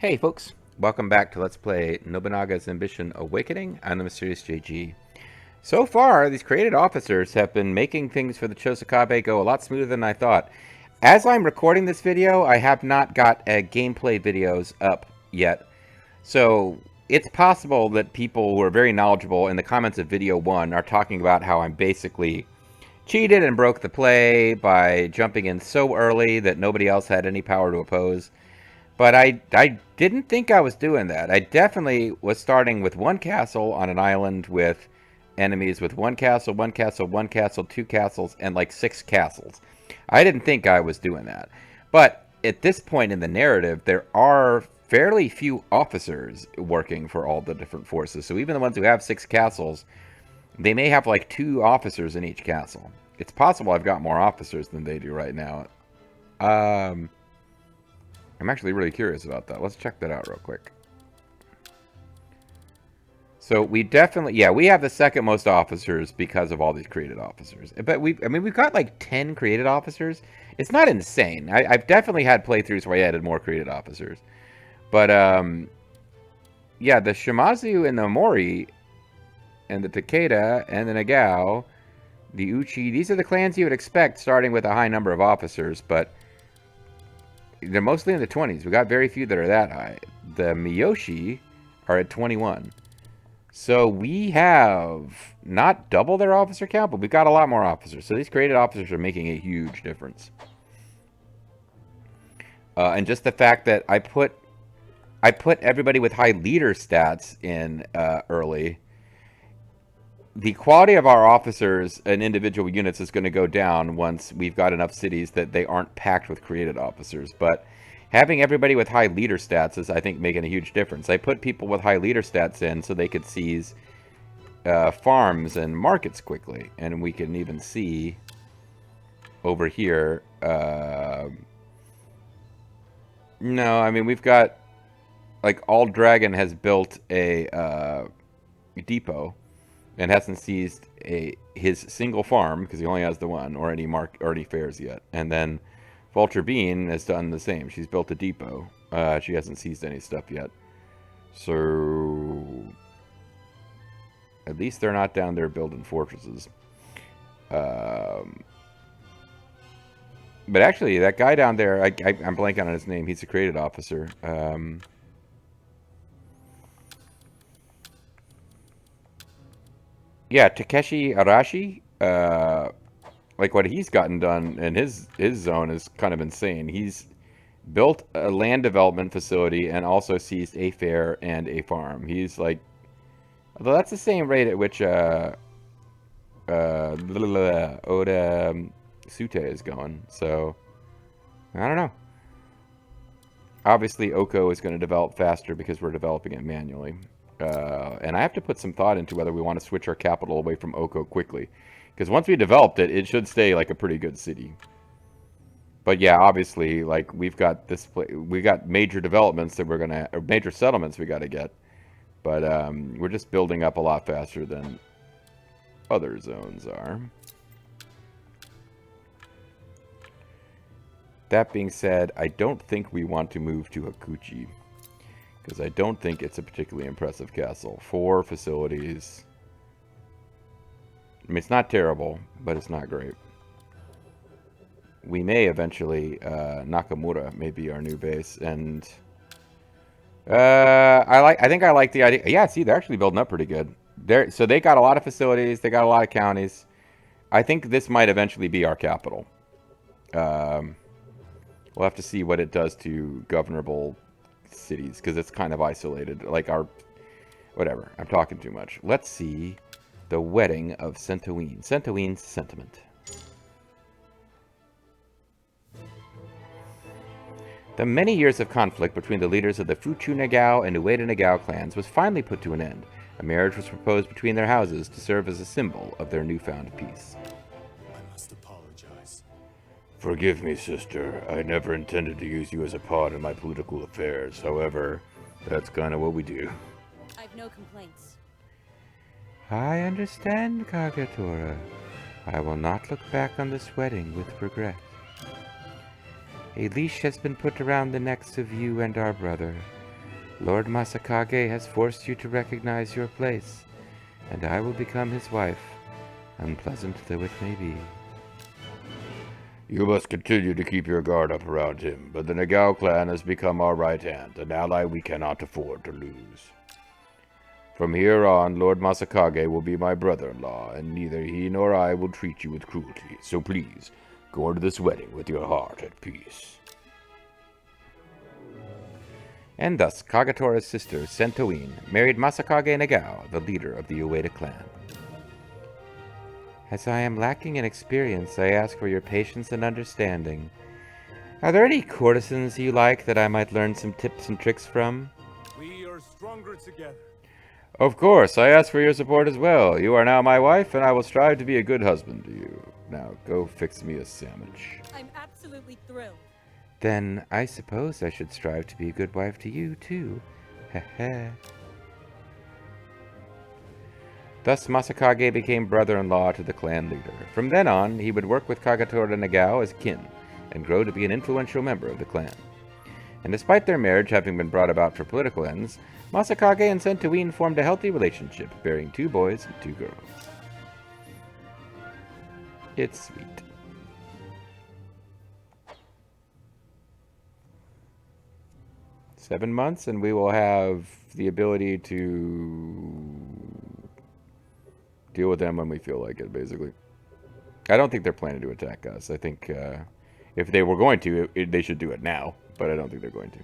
Hey folks, welcome back to Let's Play Nobunaga's Ambition Awakening. I'm the Mysterious JG. So far, these created officers have been making things for the Chosokabe go a lot smoother than I thought. As I'm recording this video, I have not got gameplay videos up yet. So it's possible that people who are very knowledgeable in the comments of video 1 are talking about how I'm basically cheated and broke the play by jumping in so early that nobody else had any power to oppose. But I didn't think I was doing that. I definitely was starting with one castle on an island with enemies with one castle, one castle, one castle, two castles, and like 6 castles. I didn't think I was doing that. But at this point in the narrative, there are fairly few officers working for all the different forces. So even the ones who have 6 castles, they may have like 2 officers in each castle. It's possible I've got more officers than they do right now. I'm actually really curious about that. Let's check that out real quick. So we definitely, yeah, we have the second most officers because of all these created officers. But we've got like 10 created officers. It's not insane. I've definitely had playthroughs where I added more created officers. But, yeah, the Shimazu and the Mori and the Takeda and the Nagao, the Uchi, these are the clans you would expect starting with a high number of officers, but they're mostly in the 20s. We got very few that are that high. The Miyoshi are at 21. So we have not double their officer count, but we've got a lot more officers. So these created officers are making a huge difference. And just the fact that I put everybody with high leader stats in early, the quality of our officers and individual units is going to go down once we've got enough cities that they aren't packed with created officers. But having everybody with high leader stats is, I think, making a huge difference. I put people with high leader stats in so they could seize farms and markets quickly. And we can even see over here. No, I mean, we've got, like, All Dragon has built a depot and hasn't seized his single farm because he only has the one, or any fairs yet. And then Vulture Bean has done the same. She's built a depot. She hasn't seized any stuff yet. So at least they're not down there building fortresses. But actually, that guy down there, I'm blanking on his name. He's a created officer. Yeah, Takeshi Arashi, like what he's gotten done in his zone is kind of insane. He's built a land development facility and also seized a fair and a farm. He's like, although that's the same rate at which Oda Sute is going. So I don't know. Obviously, Oko is going to develop faster because we're developing it manually. And I have to put some thought into whether we want to switch our capital away from Oko quickly. Because once we developed it, it should stay like a pretty good city. But yeah, obviously, like we got major developments that or major settlements we got to get. But we're just building up a lot faster than other zones are. That being said, I don't think we want to move to Hakuchi, because I don't think it's a particularly impressive castle. 4 facilities. I mean, it's not terrible, but it's not great. We may eventually, Nakamura may be our new base, and I think I like the idea. Yeah, see, they're actually building up pretty good. So they got a lot of facilities, they got a lot of counties. I think this might eventually be our capital. We'll have to see what it does to governable cities, because it's kind of isolated. Like whatever, I'm talking too much. Let's see the wedding of Centoine. Centoine's sentiment. The many years of conflict between the leaders of the Fuchu Nagao and Ueda Nagao clans was finally put to an end. A marriage was proposed between their houses to serve as a symbol of their newfound peace. I must apologize. Forgive me, sister. I never intended to use you as a pawn in my political affairs. However, that's kind of what we do. I've no complaints. I understand, Kagatora. I will not look back on this wedding with regret. A leash has been put around the necks of you and our brother. Lord Masakage has forced you to recognize your place, and I will become his wife, unpleasant though it may be. You must continue to keep your guard up around him, but the Nagao clan has become our right hand, an ally we cannot afford to lose. From here on, Lord Masakage will be my brother-in-law, and neither he nor I will treat you with cruelty. So please, go into this wedding with your heart at peace. And thus, Kagetora's sister, Sentoine, married Masakage Nagao, the leader of the Ueda clan. As I am lacking in experience, I ask for your patience and understanding. Are there any courtesans you like that I might learn some tips and tricks from? We are stronger together. Of course, I ask for your support as well. You are now my wife, and I will strive to be a good husband to you. Now, go fix me a sandwich. I'm absolutely thrilled. Then, I suppose I should strive to be a good wife to you, too. Heh. Thus, Masakage became brother-in-law to the clan leader. From then on, he would work with Kagetora Nagao as kin, and grow to be an influential member of the clan. And despite their marriage having been brought about for political ends, Masakage and Sentoine formed a healthy relationship, bearing 2 boys and 2 girls. It's sweet. Seven months, and we will have the ability to deal with them when we feel like it, basically. I don't think they're planning to attack us. I think if they were going to, they should do it now, but I don't think they're going to.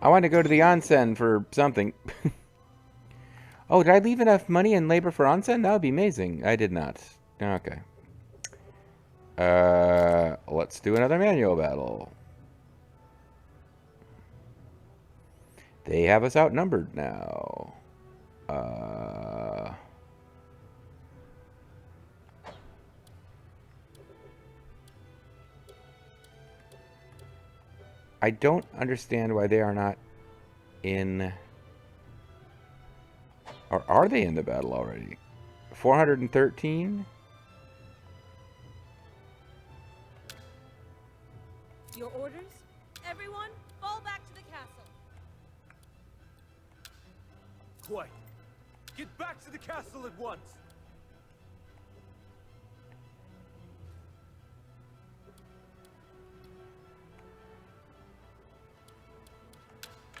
I want to go to the onsen for something. Oh, did I leave enough money and labor for onsen? That would be amazing. I did not. Okay. Let's do another manual battle. They have us outnumbered now. I don't understand why they are not in... Or are they in the battle already? 413? Your orders? Everyone, fall back to the castle. Quite. Get back to the castle at once.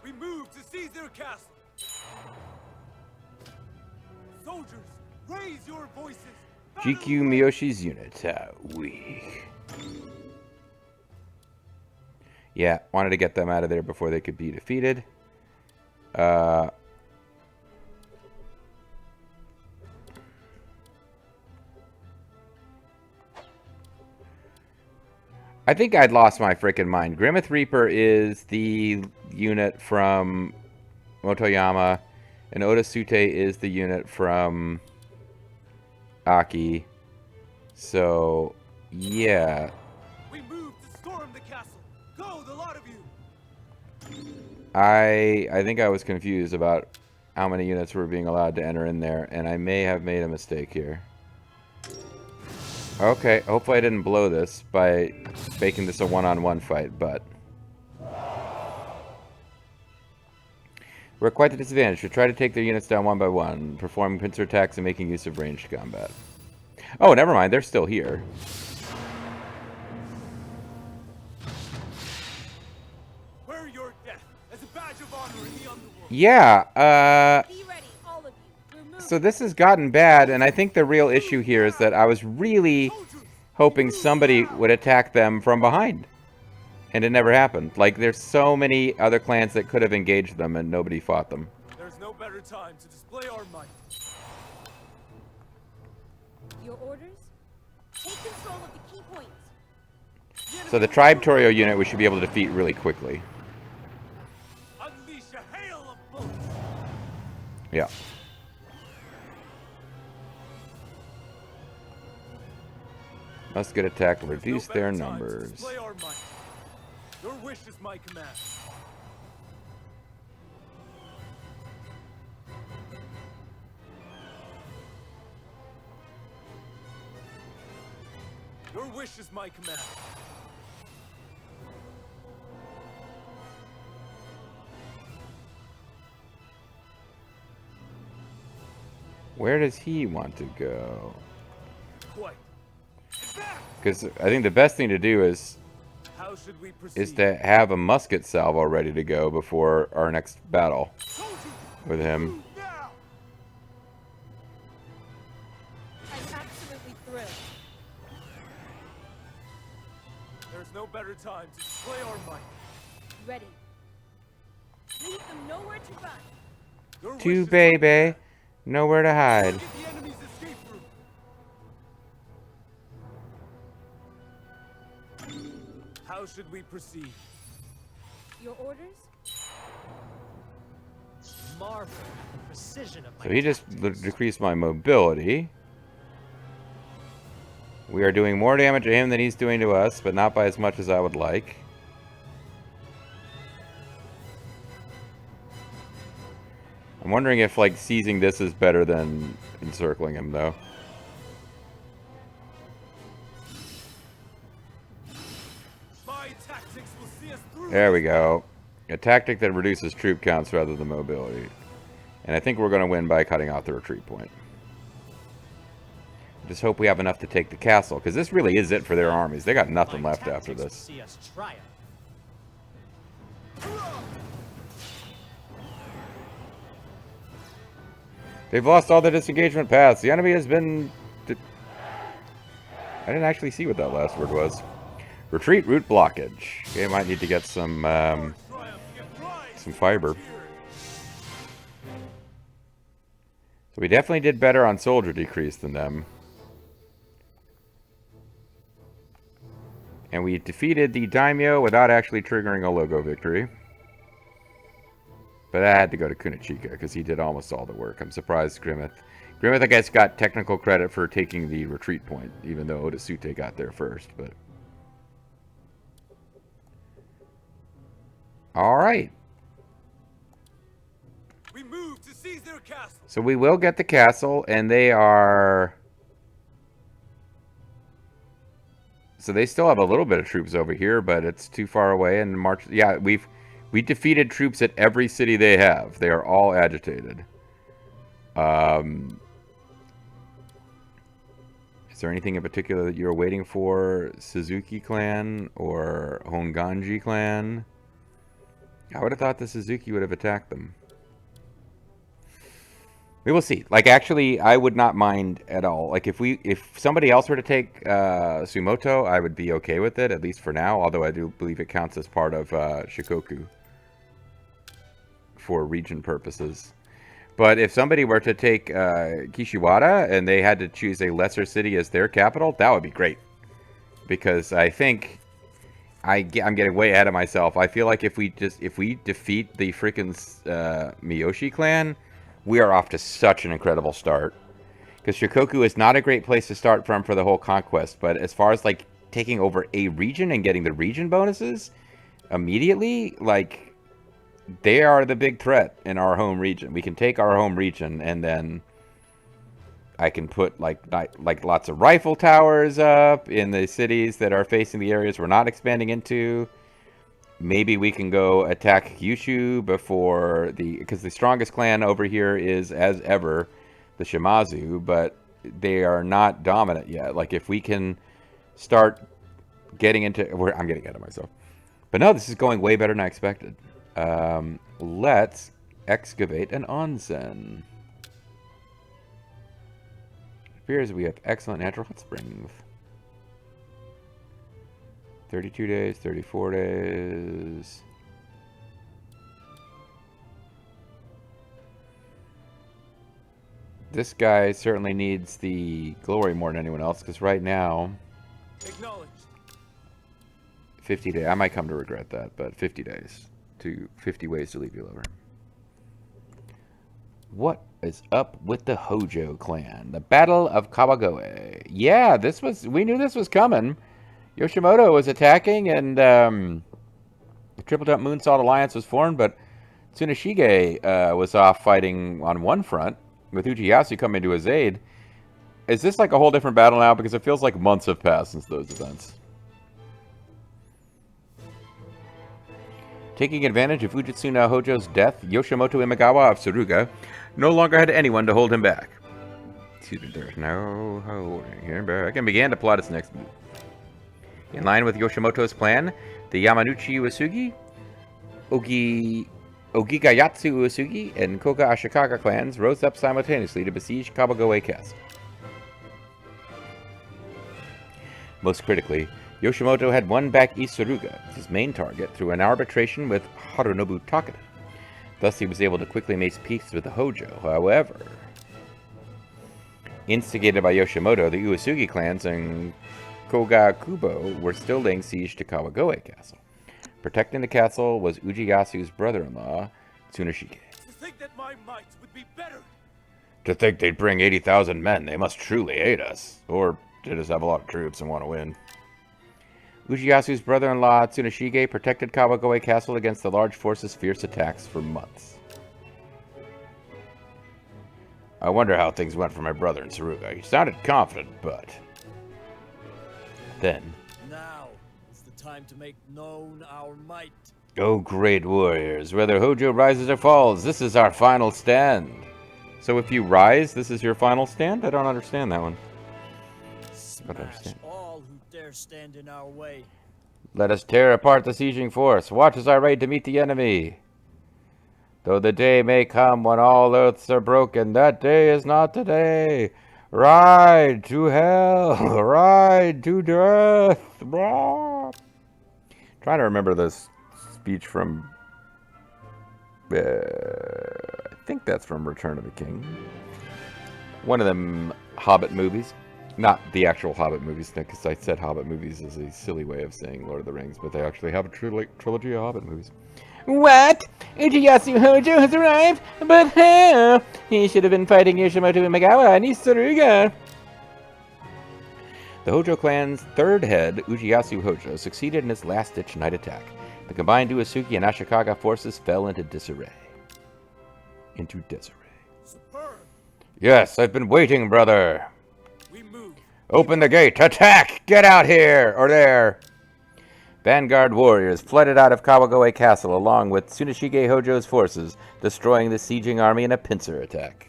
We move to seize their castle. Soldiers, raise your voices. GQ Miyoshi's units are weak. Yeah, wanted to get them out of there before they could be defeated. I think I'd lost my freaking mind. Grimmeth Reaper is the unit from Motoyama, and Oda Sute is the unit from Aki. So, yeah. We move to storm the castle. Go, the lot of you. I think I was confused about how many units were being allowed to enter in there, and I may have made a mistake here. Okay, hopefully I didn't blow this by making this a one-on-one fight, but... We're quite the disadvantage. We try to take their units down one by one, performing pincer attacks and making use of ranged combat. Oh, never mind, they're still here. Wear your death as a badge of honor in the underworld. Yeah, Be ready, all of you. We're moving. so this has gotten bad, and I think the real issue here is that I was really hoping somebody would attack them from behind. And it never happened. Like, there's so many other clans that could have engaged them, and nobody fought them. There's no better time to display our might. Your orders? Take control of the key points. So the Tribe Torio unit we should be able to defeat really quickly. Unleash a hail of bullets. Yeah. Must get attacked, reduce No their better time to numbers. display our might. Your wish is my command. Your wish is my command. Where does he want to go? Quite. Back! Because I think the best thing to do is How should we proceed? to have a musket salvo ready to go before our next battle Soldiers, with him. move now! I'm absolutely thrilled. There's no better time to display our might. Ready. Leave them nowhere to run. Your wish Two is my baby, command. nowhere to hide. Target the enemy's escape route. How should we proceed? Your orders? Marvel at the precision of my So he just tactics. decreased my mobility. We are doing more damage to him than he's doing to us, but not by as much as I would like. I'm wondering if, like, seizing this is better than encircling him, though. My tactics will see us through. There we go. A tactic that reduces troop counts rather than mobility. And I think we're going to win by cutting off the retreat point. Just hope we have enough to take the castle, because this really is it for their armies. They got nothing My left after tactics will this. See us triumph. They've lost all their disengagement paths. The enemy has been... I didn't actually see what that last word was. Retreat route blockage. Okay, I might need to get some fiber. So we definitely did better on soldier decrease than them. And we defeated the daimyo without actually triggering a logo victory. But I had to go to Kunachika because he did almost all the work. I'm surprised Grimmeth, I guess, got technical credit for taking the retreat point, even though Oda Sute got there first. But all right. We move to seize their castle. So we will get the castle, and they are... So they still have a little bit of troops over here, but it's too far away. And March, yeah, we defeated troops at every city they have. They are all agitated. Is there anything in particular that you're waiting for? Suzuki clan or Honganji clan? I would have thought the Suzuki would have attacked them. We will see. Like, actually, I would not mind at all. Like, if somebody else were to take Sumoto, I would be okay with it, at least for now. Although I do believe it counts as part of Shikoku for region purposes. But if somebody were to take Kishiwada and they had to choose a lesser city as their capital, that would be great. Because I think I'm getting way ahead of myself. I feel like if we defeat the freaking Miyoshi clan, we are off to such an incredible start. Because Shikoku is not a great place to start from for the whole conquest. But as far as, like, taking over a region and getting the region bonuses immediately, like, they are the big threat in our home region. We can take our home region, and then I can put, like lots of rifle towers up in the cities that are facing the areas we're not expanding into. Maybe we can go attack Kyushu before because the strongest clan over here is, as ever, the Shimazu, but they are not dominant yet. Like, if we can start getting into... I'm getting ahead of myself. But no, this is going way better than I expected. Let's excavate an onsen. It appears we have excellent natural hot springs. 32 days, 34 days. This guy certainly needs the glory more than anyone else, because right now... Acknowledged. 50 days. I might come to regret that, but 50 days. 50 ways to leave you lower. What is up with the Hojo clan? The Battle of Kawagoe. Yeah, we knew this was coming. Yoshimoto was attacking, and the Triple Jump Moonsault Alliance was formed, but Tsuneshige was off fighting on one front, with Uchiyasu coming to his aid. Is this like a whole different battle now? Because it feels like months have passed since those events. Taking advantage of Fujitsuna Hojo's death, Yoshimoto Imagawa of Tsuruga no longer had anyone to hold him back. Excuse me, there's no holding him back, and began to plot its next move. In line with Yoshimoto's plan, the Yamanouchi Uesugi, Ogigayatsu Uesugi, and Koga Ashikaga clans rose up simultaneously to besiege Kabagoe Castle. Most critically, Yoshimoto had won back East Tsuruga, his main target, through an arbitration with Harunobu Takeda. Thus, he was able to quickly make peace with the Hojo. However, instigated by Yoshimoto, the Uesugi clans and Koga Kubo were still laying siege to Kawagoe Castle. Protecting the castle was Ujiyasu's brother-in-law, Tsuneshige. To think that my might would be better. To think they'd bring 80,000 men, they must truly hate us. Or they just have a lot of troops and want to win. Ujiyasu's brother-in-law, Tsuneshige, protected Kawagoe Castle against the large force's fierce attacks for months. I wonder how things went for my brother in Tsuruga. He sounded confident, but... Then... Now is the time to make known our might. Oh, great warriors, whether Hojo rises or falls, this is our final stand. So if you rise, this is your final stand? I don't understand that one. Smash all who dare stand in our way. Let us tear apart the sieging force. Watch as I raid to meet the enemy. Though the day may come when all earths are broken, that day is not today. Ride to hell, ride to death. Blah. Trying to remember this speech from... I think that's from Return of the King. One of them Hobbit movies. Not the actual Hobbit movies, because I said Hobbit movies is a silly way of saying Lord of the Rings, but they actually have a trilogy of Hobbit movies. What? Ujiyasu Hojo has arrived? But how? He should have been fighting Yoshimoto Imagawa and East Tsuruga. The Hojo clan's third head, Ujiyasu Hojo, succeeded in his last-ditch night attack. The combined Uesugi and Ashikaga forces fell into disarray. Superb. Yes, I've been waiting, brother. We move. Open the gate. Attack! Get out here or there. Vanguard warriors flooded out of Kawagoe Castle along with Tsuneshige Hojo's forces, destroying the sieging army in a pincer attack.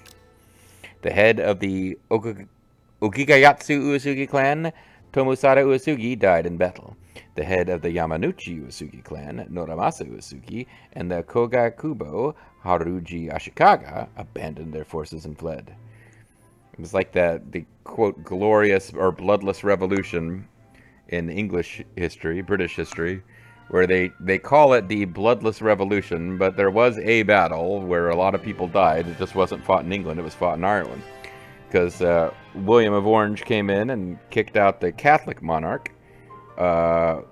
The head of the Ogigayatsu Uesugi clan, Tomusada Uesugi, died in battle. The head of the Yamanouchi Uesugi clan, Noramasa Uesugi, and the Koga Kubo, Haruji Ashikaga, abandoned their forces and fled. It was like the quote, glorious or bloodless revolution in English history, British history, where they call it the Bloodless Revolution, but there was a battle where a lot of people died. It just wasn't fought in England, it was fought in Ireland. Because William of Orange came in and kicked out the Catholic monarch, who I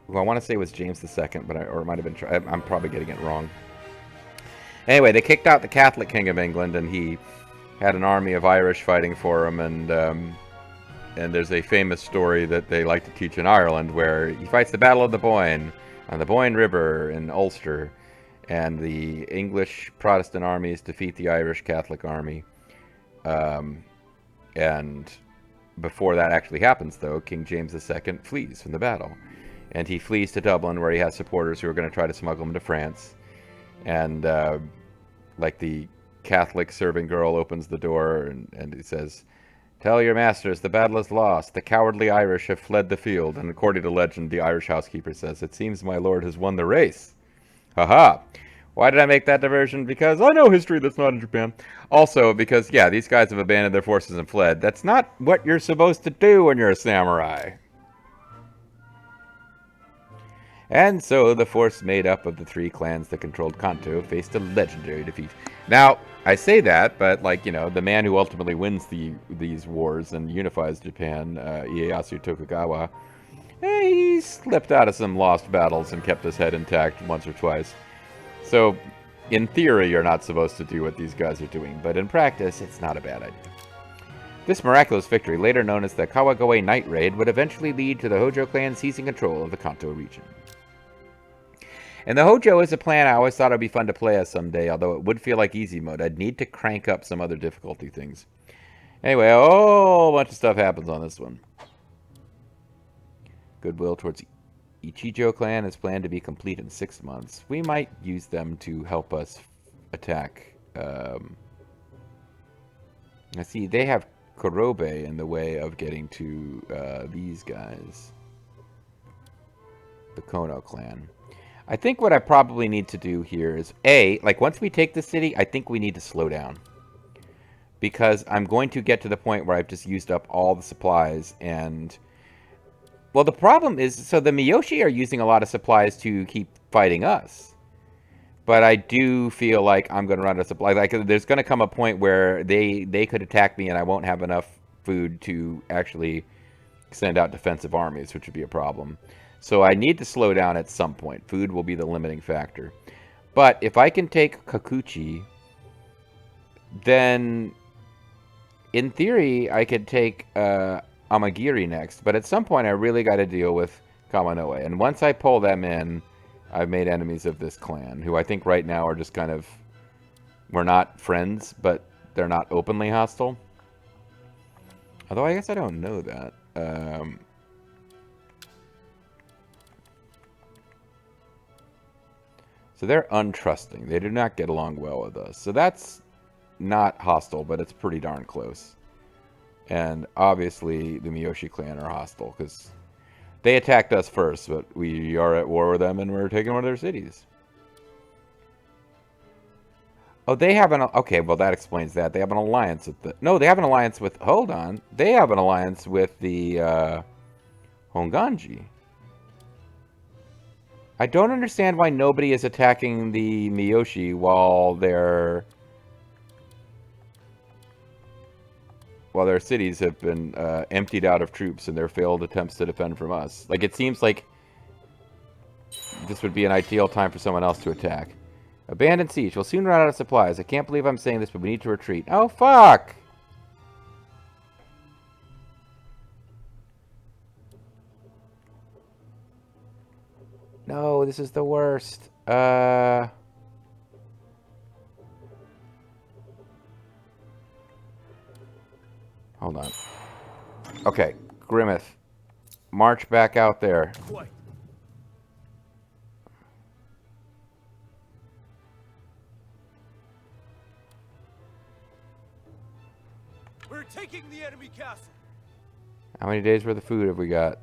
want to say was James II, but or it might have been, I'm probably getting it wrong. Anyway, they kicked out the Catholic King of England, and he had an army of Irish fighting for him, and there's a famous story that they like to teach in Ireland where he fights the Battle of the Boyne on the Boyne River in Ulster, and the English Protestant armies defeat the Irish Catholic army. And before that actually happens, though, King James II flees from the battle. And he flees to Dublin, where he has supporters who are going to try to smuggle him to France. And like the Catholic serving girl opens the door and he says, "Tell your masters the battle is lost. The cowardly Irish have fled the field." And according to legend, the Irish housekeeper says, "It seems my lord has won the race." Haha. Why did I make that diversion? Because I know history that's not in Japan. Also, because, yeah, these guys have abandoned their forces and fled. That's not what you're supposed to do when you're a samurai. And so the force made up of the three clans that controlled Kanto faced a legendary defeat. Now, I say that, but, like, you know, the man who ultimately wins these wars and unifies Japan, Ieyasu Tokugawa, he slipped out of some lost battles and kept his head intact once or twice. So, in theory, you're not supposed to do what these guys are doing, but in practice, it's not a bad idea. This miraculous victory, later known as the Kawagoe Night Raid, would eventually lead to the Hojo clan seizing control of the Kanto region. And the Hojo is a plan I always thought it would be fun to play as someday, although it would feel like easy mode. I'd need to crank up some other difficulty things. Anyway, a whole bunch of stuff happens on this one. Goodwill towards Ichijo clan is planned to be complete in 6 months. We might use them to help us attack. I see they have Korobe in the way of getting to these guys. The Kono clan. I think what I probably need to do here is, like once we take the city, I think we need to slow down. Because I'm going to get to the point where I've just used up all the supplies and... Well, the problem is, so the Miyoshi are using a lot of supplies to keep fighting us. But I do feel like I'm going to run out of supply. Like, there's going to come a point where they could attack me and I won't have enough food to actually send out defensive armies, which would be a problem. So I need to slow down at some point. Food will be the limiting factor. But if I can take Kakuchi, then in theory I could take Amagiri next. But at some point I really got to deal with Kamanoe. And once I pull them in, I've made enemies of this clan, who I think right now are just kind of... We're not friends, but they're not openly hostile. Although I guess I don't know that. So they're untrusting. They do not get along well with us. So that's not hostile, but it's pretty darn close. And obviously the Miyoshi clan are hostile, because they attacked us first, but we are at war with them and we're taking one of their cities. Oh, they have an... Okay, well that explains that. They have an alliance with the... No, they have an alliance with... Hold on. They have an alliance with the Honganji. I don't understand why nobody is attacking the Miyoshi while their cities have been emptied out of troops and their failed attempts to defend from us. Like, it seems like this would be an ideal time for someone else to attack. Abandoned siege. We'll soon run out of supplies. I can't believe I'm saying this, but we need to retreat. Oh, fuck! No, this is the worst. Hold on. Okay, Grimmeth. March back out there. Quite. We're taking the enemy castle. How many days worth of food have we got?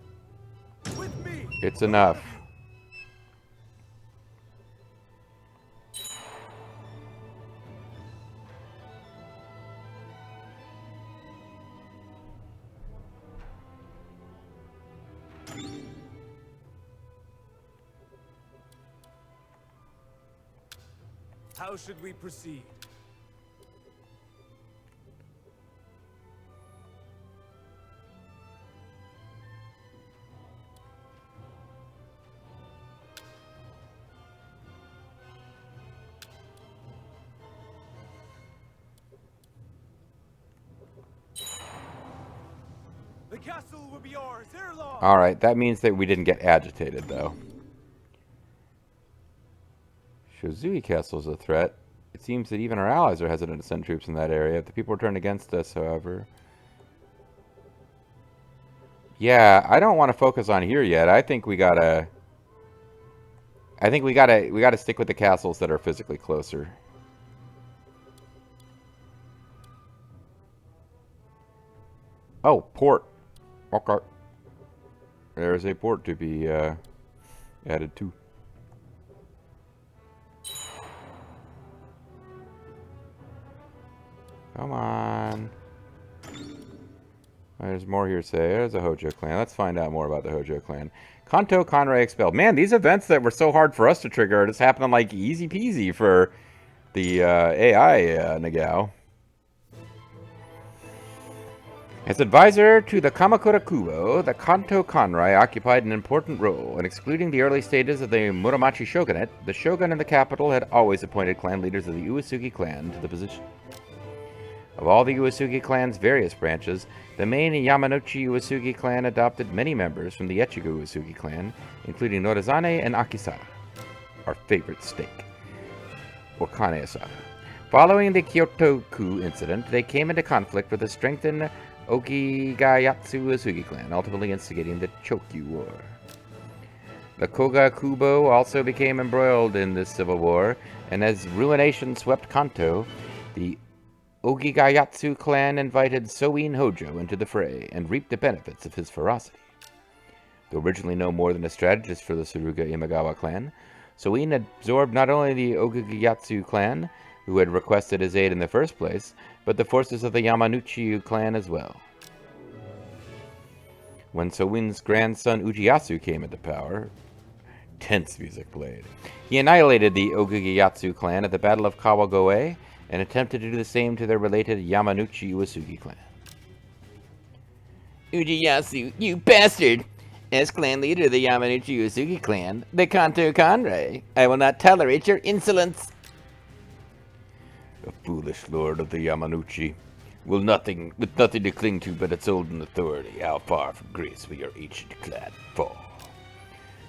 With me. It's enough. How should we proceed? The castle will be ours ere long. Alright, that means that we didn't get agitated, though. Shozui Castle is a threat. It seems that even our allies are hesitant to send troops in that area. If the people turn against us, however... Yeah, I don't want to focus on here yet. I think we gotta... we gotta stick with the castles that are physically closer. Oh, port. Okay. There's a port to be added to. Come on. There's more hearsay. There's a Hojo clan. Let's find out more about the Hojo clan. Kanto Conrei expelled. Man, these events that were so hard for us to trigger are just happening like easy peasy for the AI Nagao. As advisor to the Kamakura Kubo, the Kanto Conrei occupied an important role. In excluding the early stages of the Muromachi shogunate, the shogun in the capital had always appointed clan leaders of the Uesugi clan to the position. Of all the Uesugi clan's various branches, the main Yamanouchi Uesugi clan adopted many members from the Echigo Uesugi clan, including Norizane and Akisara, our favorite steak, or Kane Asada. Following the Kyoto coup incident, they came into conflict with the strengthened Okigayatsu Uesugi clan, ultimately instigating the Chokyu War. The Koga Kubo also became embroiled in this civil war, and as ruination swept Kanto, the Okigayatsu clan invited Soin Hojo into the fray and reaped the benefits of his ferocity. Though originally no more than a strategist for the Suruga Imagawa clan, Soin absorbed not only the Okigayatsu clan, who had requested his aid in the first place, but the forces of the Yamanouchi clan as well. When Soin's grandson Ujiyasu came into power, tense music played. He annihilated the Okigayatsu clan at the Battle of Kawagoe and attempted to do the same to their related Yamanouchi Uesugi clan. Ujiyasu, you bastard! As clan leader of the Yamanouchi Uesugi clan, the Kanto Kanrei, I will not tolerate your insolence! A foolish lord of the Yamanouchi, with nothing to cling to but its olden authority, how far from grace will your ancient clan fall?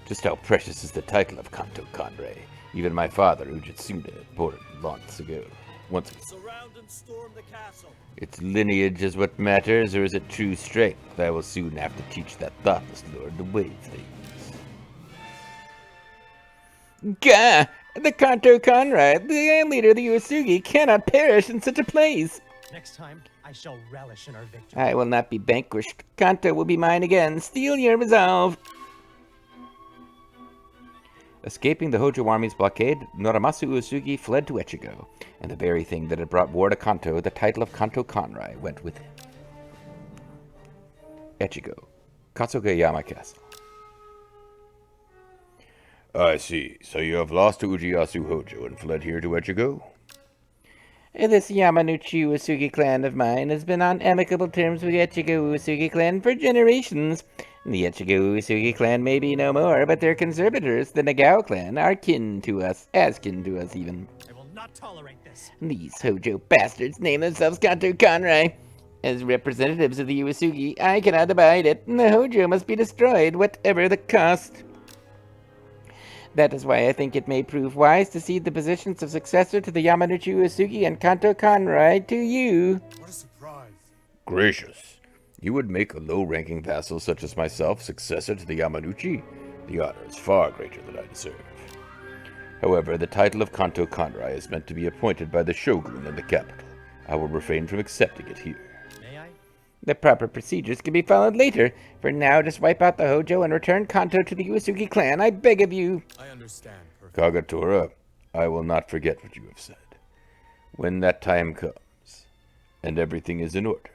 Just how precious is the title of Kanto Kanrei? Even my father, Oda Sute, bore it once ago. Surround and storm the castle. Its lineage is what matters, or is it true strength? I will soon have to teach that thoughtless lord the way of things. Gah! The Kanto Kanrei, the leader of the Uesugi, cannot perish in such a place! Next time, I shall relish in our victory. I will not be vanquished. Kanto will be mine again. Steel your resolve! Escaping the Hojo army's blockade, Noramasu Uesugi fled to Echigo, and the very thing that had brought war to Kanto, the title of Kanto Kanrei, went with him. Echigo, Kasogayama Castle. I see. So you have lost to Ujiyasu Hojo and fled here to Echigo? This Yamanouchi Uesugi clan of mine has been on amicable terms with the Echigo Uesugi clan for generations. The Echigo Uesugi clan may be no more, but their conservators, the Nagao clan, are kin to us, as kin to us even. I will not tolerate this. These Hojo bastards name themselves Kanto Kanrei. As representatives of the Uesugi, I cannot abide it, and the Hojo must be destroyed, whatever the cost. That is why I think it may prove wise to cede the positions of successor to the Yamanouchi Uesugi and Kanto Kanrei to you. What a surprise. Gracious. You would make a low-ranking vassal such as myself successor to the Yamanouchi? The honor is far greater than I deserve. However, the title of Kanto Kanrei is meant to be appointed by the shogun in the capital. I will refrain from accepting it here. May I? The proper procedures can be followed later. For now, just wipe out the Hojo and return Kanto to the Uesugi clan, I beg of you. I understand perfectly. Kagatora, I will not forget what you have said. When that time comes, and everything is in order.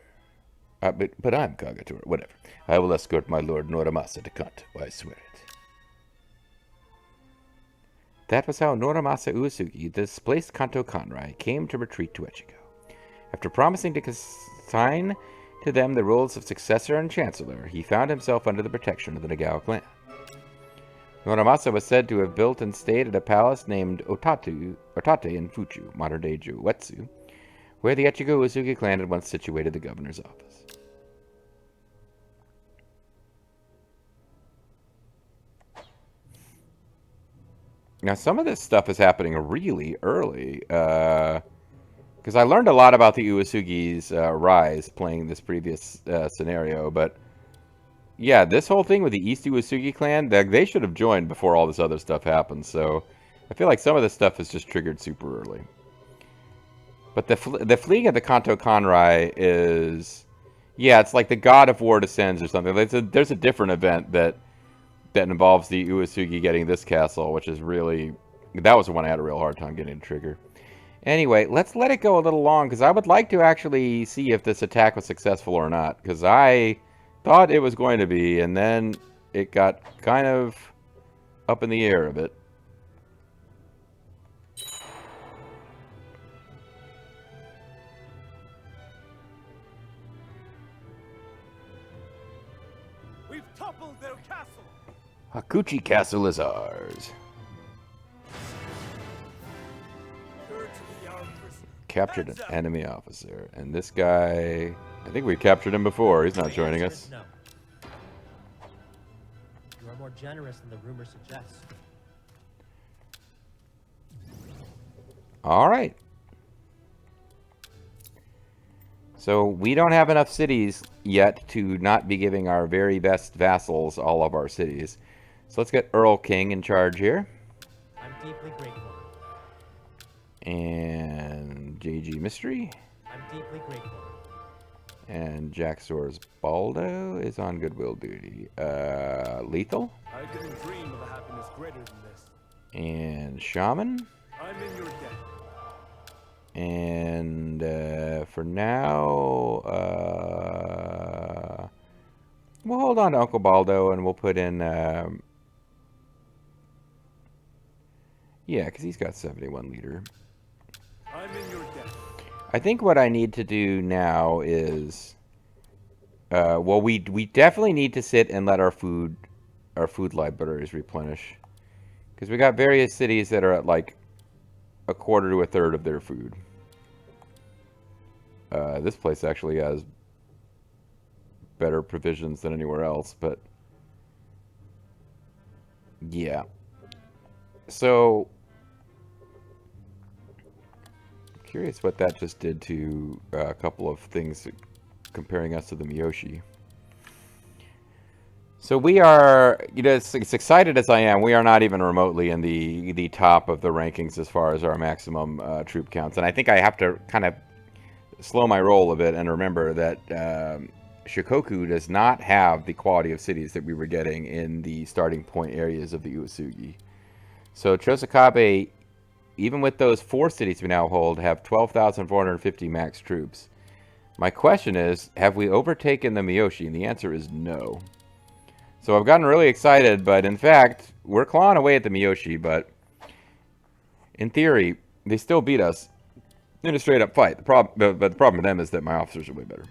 But I'm Kagatora, whatever. I will escort my lord Noramasa to Kanto, I swear it. That was how Noramasa Uesugi, the displaced Kanto Kanrei, came to retreat to Echigo. After promising to consign to them the roles of successor and chancellor, he found himself under the protection of the Nagao clan. Noramasa was said to have built and stayed at a palace named Otate in Fuchu, modern-day Juetsu, where the Echigo Uesugi clan had once situated the governor's office. Now, some of this stuff is happening really early, because I learned a lot about the Uesugi's rise playing this previous scenario, but yeah, this whole thing with the East Uesugi clan, they should have joined before all this other stuff happened, so I feel like some of this stuff is just triggered super early. But the fleeing of the Kanto Kanrei is, yeah, it's like the God of War descends or something. There's a different event that involves the Uesugi getting this castle, which is really, that was the one I had a real hard time getting to trigger. Anyway, let's let it go a little long, because I would like to actually see if this attack was successful or not, because I thought it was going to be, and then it got kind of up in the air a bit. We've toppled their castle. Hakuchi Castle is ours. You're to be our prisoner. Captured an Hands up. enemy officer, and this guy, I think we captured him before. He's not joining The answer us. is no. You are more generous than the rumor suggests. All right. So we don't have enough cities yet to not be giving our very best vassals all of our cities. So let's get Earl King in charge here. I'm deeply grateful. And JG Mystery. I'm deeply grateful. And Jack Soares Baldo is on goodwill duty. Lethal. I didn't dream of a happiness greater than this. And Shaman. I'm in your debt. And for now, we'll hold on to Uncle Baldo and we'll put in, yeah, because he's got 71 liter. I'm in your debt. I think what I need to do now is, well, we definitely need to sit and let our food libraries replenish, because we got various cities that are at like a quarter to a third of their food. This place actually has better provisions than anywhere else, but yeah. So curious what that just did to a couple of things comparing us to the Miyoshi. So we are, you know, as excited as I am, we are not even remotely in the top of the rankings as far as our maximum troop counts. And I think I have to kind of slow my roll a bit and remember that Shikoku does not have the quality of cities that we were getting in the starting point areas of the Uesugi. So Chosokabe, even with those 4 cities we now hold, have 12,450 max troops. My question is, have we overtaken the Miyoshi? And the answer is no. So I've gotten really excited, but in fact, we're clawing away at the Miyoshi, but in theory, they still beat us in a straight-up fight. The problem with them is that my officers are way better.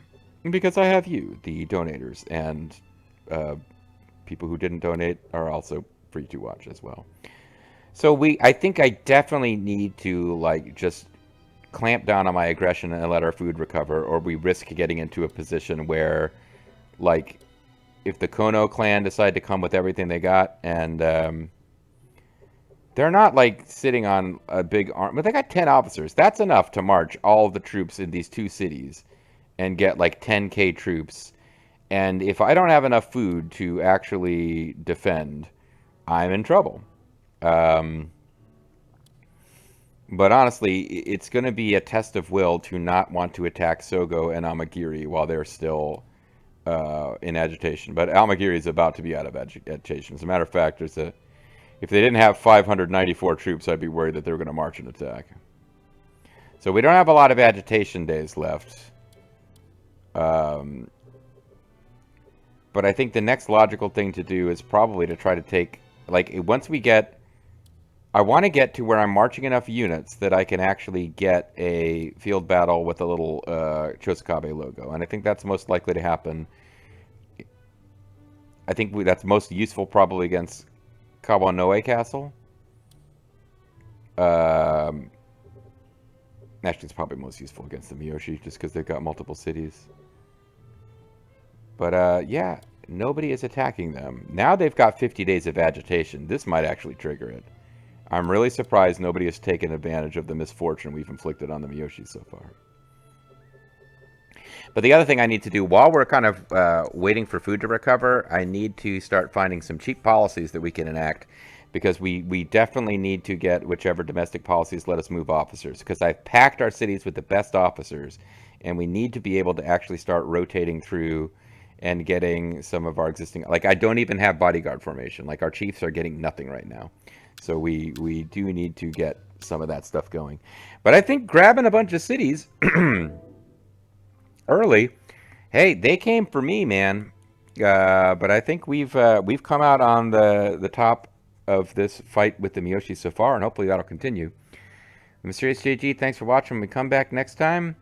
Because I have you, the donators, and people who didn't donate are also free to watch as well. So I think I definitely need to, like, just clamp down on my aggression and let our food recover, or we risk getting into a position where, like, if the Kono clan decide to come with everything they got, and they're not, like, sitting on a big arm, but they got 10 officers. That's enough to march all of the troops in these 2 cities and get, like, 10k troops. And if I don't have enough food to actually defend, I'm in trouble. But honestly, it's going to be a test of will to not want to attack Sogo and Amagiri while they're still in agitation. But Amagiri is about to be out of agitation. As a matter of fact, if they didn't have 594 troops, I'd be worried that they were going to march and attack. So we don't have a lot of agitation days left. But I think the next logical thing to do is probably to try to take, like, once we get, I want to get to where I'm marching enough units that I can actually get a field battle with a little Chosokabe logo. And I think that's most likely to happen. I think that's most useful probably against Kawanoe Castle. Actually, it's probably most useful against the Miyoshi, just because they've got multiple cities. But, yeah, nobody is attacking them. Now they've got 50 days of agitation. This might actually trigger it. I'm really surprised nobody has taken advantage of the misfortune we've inflicted on the Miyoshi so far. But the other thing I need to do, while we're kind of waiting for food to recover, I need to start finding some cheap policies that we can enact, because we definitely need to get whichever domestic policies let us move officers, because I've packed our cities with the best officers, and we need to be able to actually start rotating through and getting some of our existing, like, I don't even have bodyguard formation. Like, our chiefs are getting nothing right now. So we do need to get some of that stuff going. But I think grabbing a bunch of cities early, hey, they came for me, man. But I think we've come out on the top of this fight with the Miyoshi so far, and hopefully that'll continue. Mysterious JG, thanks for watching. When we come back next time,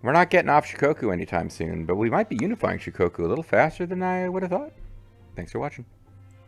we're not getting off Shikoku anytime soon, but we might be unifying Shikoku a little faster than I would have thought. Thanks for watching.